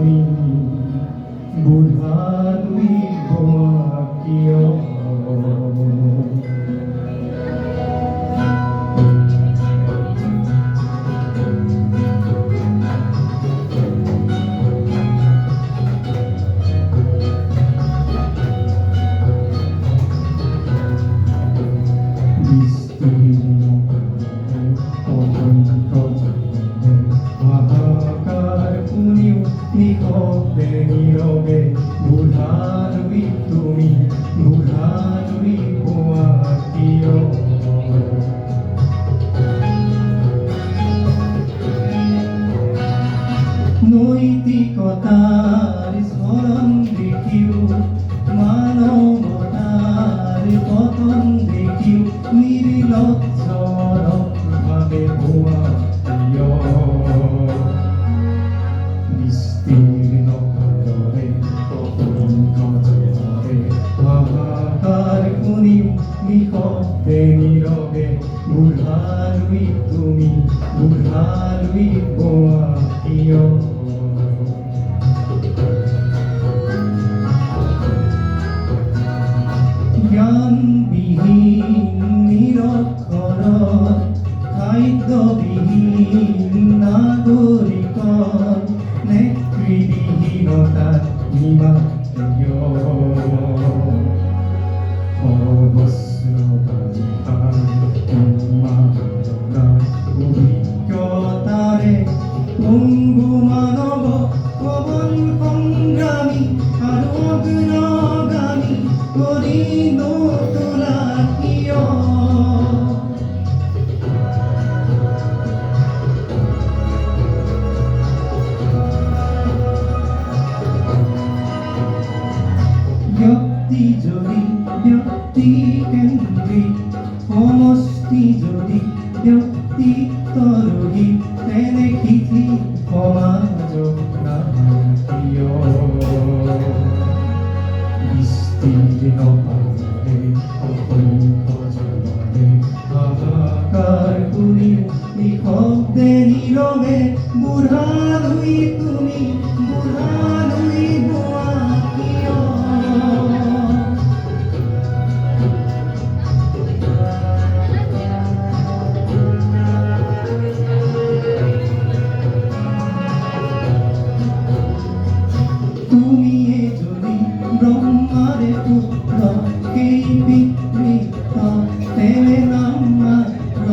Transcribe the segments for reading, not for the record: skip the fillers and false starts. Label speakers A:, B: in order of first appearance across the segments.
A: তুমি বুঢ়া দুই বোৱা কিয় নিশব্দে নীৰৱে বুঢ়া দুই তুমি বুঢ়া দুই বোৱা কিয় নৈতিকতাৰ স্মৰণ দেখিও মানৱতাৰ পতন দেখিও নিৰ্লজ্জভাৱে বোৱা কিয় বিস্তীৰ্ণ পাদৰে অসংখ্য জনৰে হাহাকাৰ শুনিও নিশব্দে নীৰৱে বুঢ়া দুই তুমি বুঢ়া দুই বোৱা কিয় জ্ঞানবিহীন নিৰক্ষৰৰ খাদ্যবিহীন নাগৰিকৰ নেতৃবিহীনতাৰ নিমাতীয় অভিজ্ঞতাৰে পংগু মানৱ পৱন সংগ্ৰামী আৰু অগ্ৰগামী কৰি নোতোলা কিয় ব্যক্তি যদি ব্যক্তি কেন্দ্ৰিক সমষ্টি যদি ব্যক্তিত্বৰহী তেনে শিথি সমাজক নাহিয় বিস্তীৰ্ণ পাদৰে অসংখ্য জনৰে হাহাকাৰ শুনিও নিশব্দে নীৰৱে বুঢ়া দুই তুমি বুঢ়া দুই বোৱা কিয় তুমিয়ে যদি ব্ৰহ্মাৰে পুত্ৰ সেই পিতৃত্ব তেনে নাম মাত্ৰ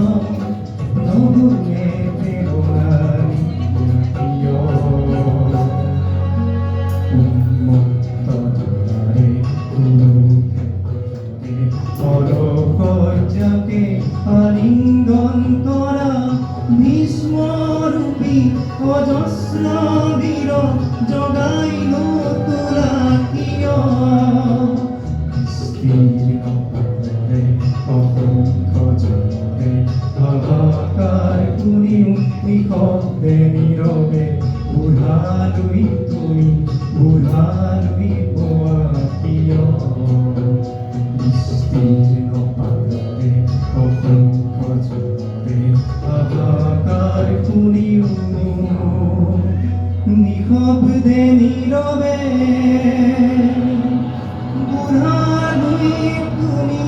A: নগুণে প্ৰেৰণাৰী কিয় উন্মত্ত ধাৰাৰে পৰকৰ্যকে আলিংগন কৰা ভীষ্মৰূপী অজস্ৰ বীৰ জগাই নোতোলা কিয় বিস্তীৰ্ণ পাদৰে অসংখ্য জনৰে হাহাকাৰ শুনিও নিশব্দে নীৰৱে বুঢ়া দুই তুমি বুঢ়া দুই বোৱা কিয় বিস্তীৰ্ণ পাদৰে অসংখ্য জনৰে হাহাকাৰ শুনিও নিশব্দে নীৰৱে বুঢ়া দুই তুমি